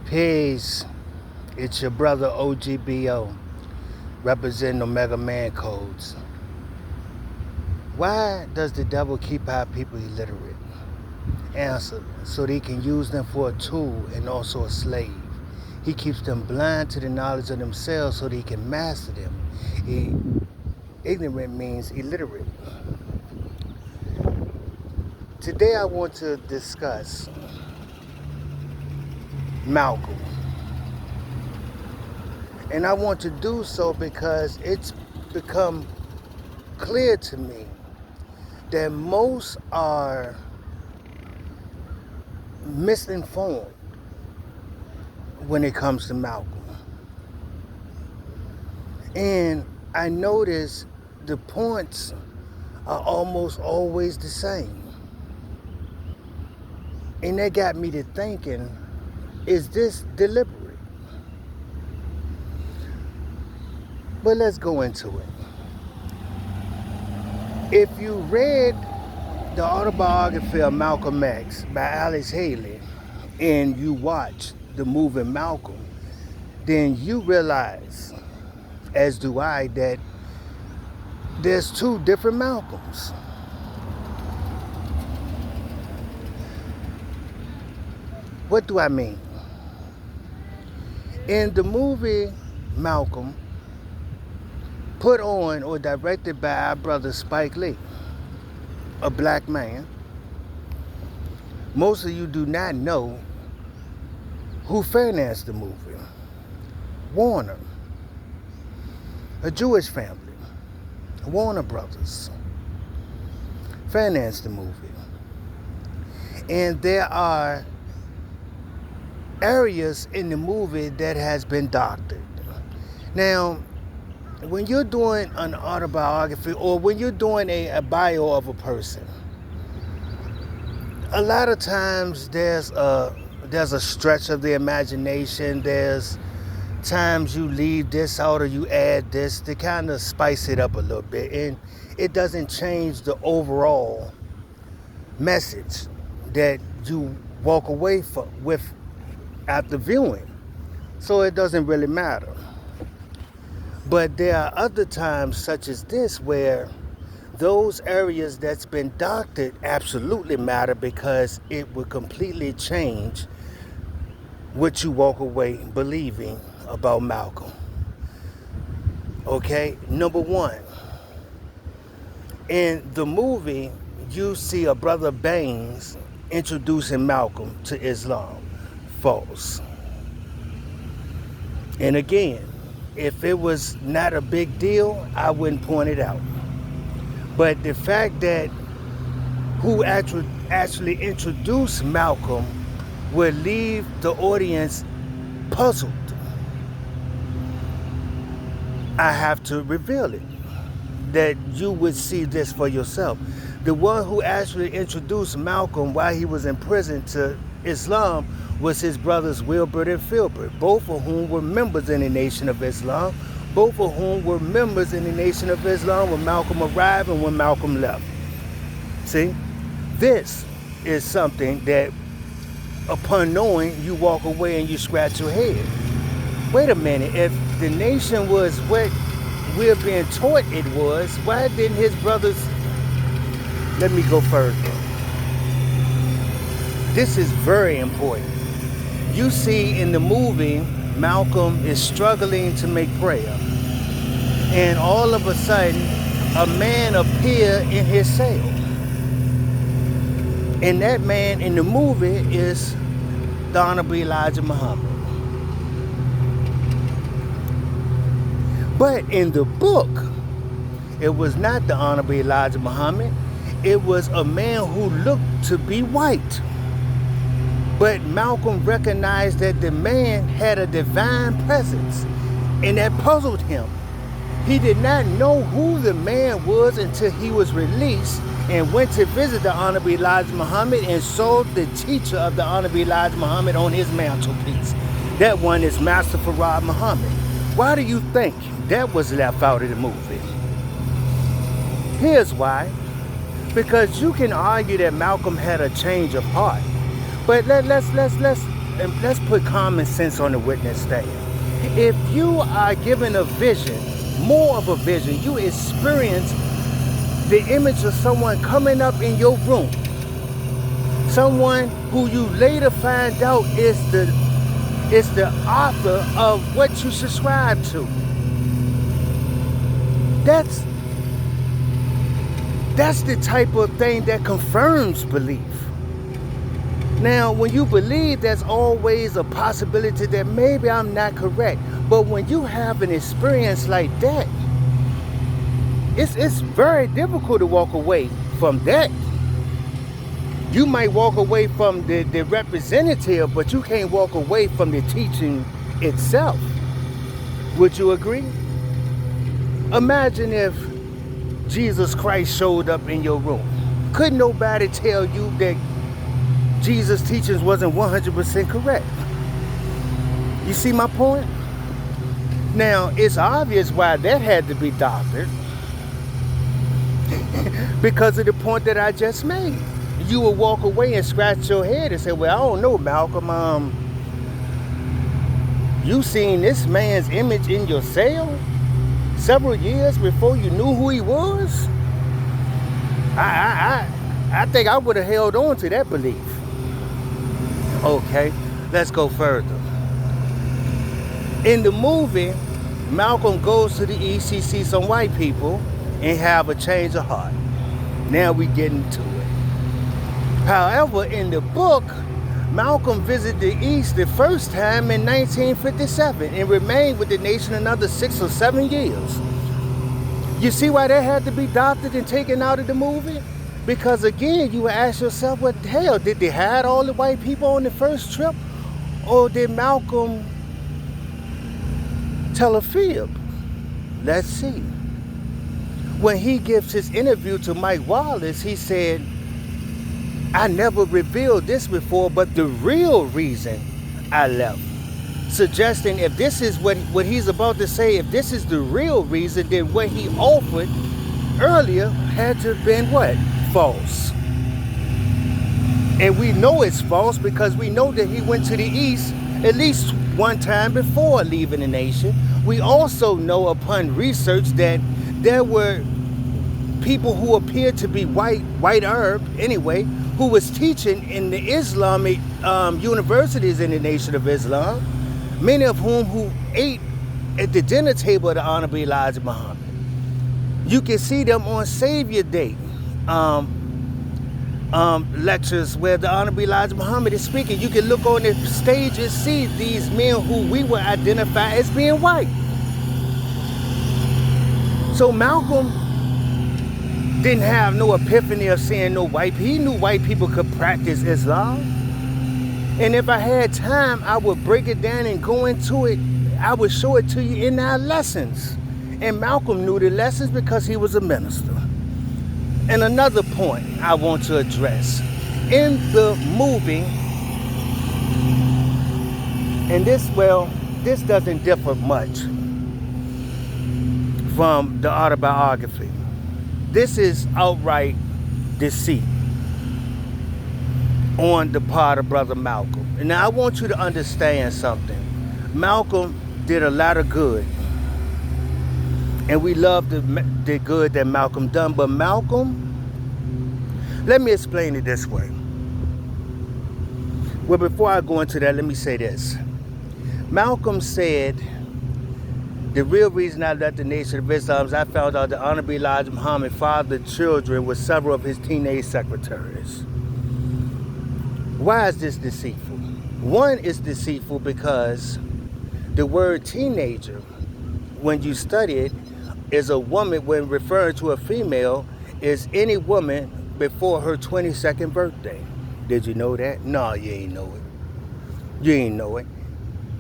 Peace. It's your brother O.G.B.O. representing Omega Man codes. Why does the devil keep our people illiterate? Answer: so they can use them for a tool and also a slave. He keeps them blind to the knowledge of themselves so they can master them. Ignorant means illiterate. Today I want to discuss Malcolm. And I want to do so because it's become clear to me that most are misinformed when it comes to Malcolm. And I notice the points are almost always the same. And that got me to thinking, is this deliberate? But let's go into it. If you read the autobiography of Malcolm X by Alex Haley and you watch the movie Malcolm, then you realize, as do I, that there's two different Malcolms. What do I mean? In the movie Malcolm, put on or directed by our brother Spike Lee, a black man, most of you do not know who financed the movie. Warner, a Jewish family, Warner Brothers, financed the movie. And there are areas in the movie that has been doctored. Now, when you're doing an autobiography or when you're doing a bio of a person, a lot of times there's a stretch of the imagination. There's times you leave this out or you add this to kind of spice it up a little bit, and it doesn't change the overall message that you walk away with after viewing. So it doesn't really matter. But there are other times such as this where those areas that's been doctored absolutely matter because it will completely change what you walk away believing about Malcolm. Okay, number one, in the movie, you see a brother Baines introducing Malcolm to Islam. False. And again, if it was not a big deal, I wouldn't point it out. But the fact that who actually introduced Malcolm would leave the audience puzzled. I have to reveal it, that you would see this for yourself. The one who actually introduced Malcolm while he was in prison to Islam was his brothers Wilbert and Filbert, both of whom were members in the Nation of Islam, both of whom were members in the Nation of Islam when Malcolm arrived and when Malcolm left. See, this is something that upon knowing, you walk away and you scratch your head. Wait a minute, if the nation was what we're being taught it was, why didn't his brothers... Let me go further. This is very important. You see in the movie, Malcolm is struggling to make prayer. And all of a sudden, a man appears in his cell. And that man in the movie is the Honorable Elijah Muhammad. But in the book, it was not the Honorable Elijah Muhammad. It was a man who looked to be white. But Malcolm recognized that the man had a divine presence, and that puzzled him. He did not know who the man was until he was released and went to visit the Honorable Elijah Muhammad and saw the teacher of the Honorable Elijah Muhammad on his mantelpiece. That one is Master Farad Muhammad. Why do you think that was left out of the movie? Here's why. Because you can argue that Malcolm had a change of heart. But let's let's put common sense on the witness stand. If you are given a vision, more of a vision, you experience the image of someone coming up in your room, someone who you later find out is the author of what you subscribe to. That's the type of thing that confirms belief. Now, when you believe, there's always a possibility that maybe I'm not correct. But when you have an experience like that, it's very difficult to walk away from that. You might walk away from the representative, but you can't walk away from the teaching itself. Would you agree? Imagine if Jesus Christ showed up in your room. Couldn't nobody tell you that Jesus' teachings wasn't 100% correct? You see my point? Now, it's obvious why that had to be doctored. Because of the point that I just made. You will walk away and scratch your head and say, well, I don't know, Malcolm, you seen this man's image in your cell several years before you knew who he was? I think I would have held on to that belief. Okay, let's go further. In the movie, Malcolm goes to the East, he sees some white people and have a change of heart. Now we get into it. However, in the book, Malcolm visited the East the first time in 1957 and remained with the nation another 6 or 7 years. You see why that had to be doctored and taken out of the movie? Because again, you would ask yourself, what the hell, did they hide all the white people on the first trip? Or did Malcolm tell a fib? Let's see. When he gives his interview to Mike Wallace, he said, I never revealed this before, but the real reason I left. Suggesting if this is what he's about to say, if this is the real reason, then what he offered earlier had to have been what? False. And we know it's false because we know that he went to the East at least one time before leaving the nation. We also know upon research that there were people who appeared to be white Arab anyway, who was teaching in the Islamic universities in the Nation of Islam, many of who ate at the dinner table of the Honorable Elijah Muhammad. You can see them on Savior Day lectures where the Honorable Elijah Muhammad is speaking. You can look on the stage and see these men who we would identify as being white. So Malcolm didn't have no epiphany of seeing no white people. He knew white people could practice Islam. And if I had time, I would break it down and go into it. I would show it to you in our lessons. And Malcolm knew the lessons because he was a minister. And another point I want to address. In the movie, and this doesn't differ much from the autobiography. This is outright deceit on the part of Brother Malcolm. And now I want you to understand something. Malcolm did a lot of good. And we love the good that Malcolm done. But Malcolm, let me explain it this way. Well, before I go into that, let me say this. Malcolm said, the real reason I left the Nation of Islam is I found out that Honorable Elijah Muhammad fathered children with several of his teenage secretaries. Why is this deceitful? One, is deceitful because the word teenager, when you study it, is a woman, when referring to a female, is any woman before her 22nd birthday. Did you know that? No, you ain't know it. You ain't know it.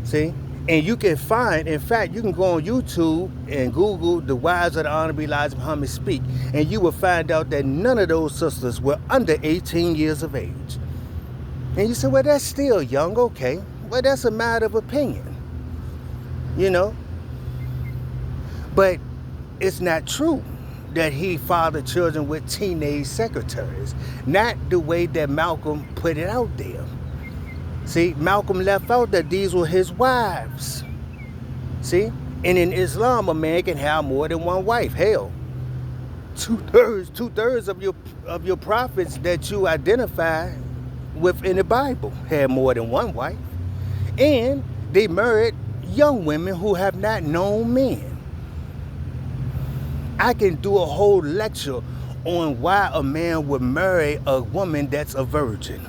See? And you can find, in fact, you can go on YouTube and Google the wives of the Honorable Elijah Muhammad speak, and you will find out that none of those sisters were under 18 years of age. And you say, well, that's still young. Okay. Well, that's a matter of opinion. You know? But it's not true that he fathered children with teenage secretaries. Not the way that Malcolm put it out there. See, Malcolm left out that these were his wives. See? And in Islam, a man can have more than one wife. Hell, two-thirds of your prophets that you identify with in the Bible had more than one wife. And they married young women who have not known men. I can do a whole lecture on why a man would marry a woman that's a virgin.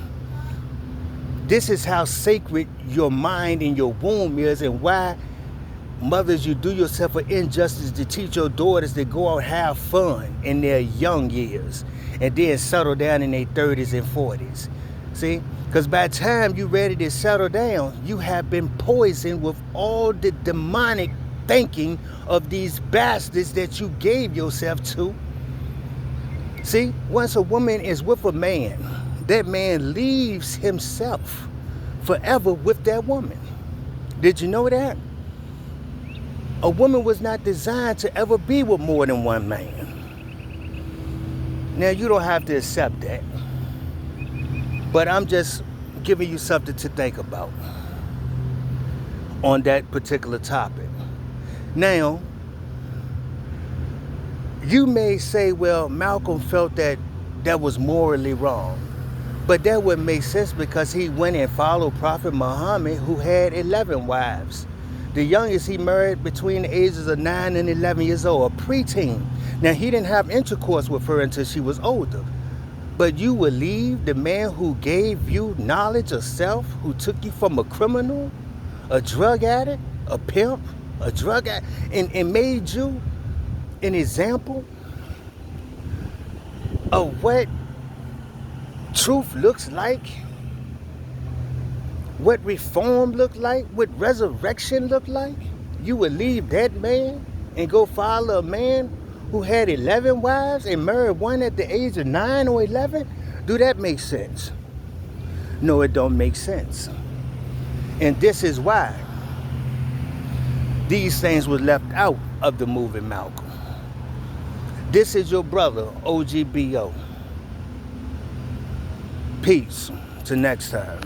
This is how sacred your mind and your womb is, and why, mothers, you do yourself an injustice to teach your daughters to go out and have fun in their young years and then settle down in their 30s and 40s. See? Because by the time you're ready to settle down, you have been poisoned with all the demonic thinking of these bastards that you gave yourself to. See? Once a woman is with a man, that man leaves himself forever with that woman. Did you know that? A woman was not designed to ever be with more than one man. Now, you don't have to accept that, but I'm just giving you something to think about on that particular topic. Now, you may say, well, Malcolm felt that was morally wrong. But that wouldn't make sense, because he went and followed Prophet Muhammad, who had 11 wives. The youngest he married between the ages of 9 and 11 years old, a preteen. Now, he didn't have intercourse with her until she was older. But you would leave the man who gave you knowledge of self, who took you from a criminal, a drug addict, a pimp, a drug addict, and made you an example of what truth looks like, what reform looked like, what resurrection looked like. You would leave that man and go follow a man who had 11 wives and married one at the age of 9 or 11? Do that make sense? No, it don't make sense. And this is why these things were left out of the movie Malcolm. This is your brother, O.G.B.O. Peace. Till next time.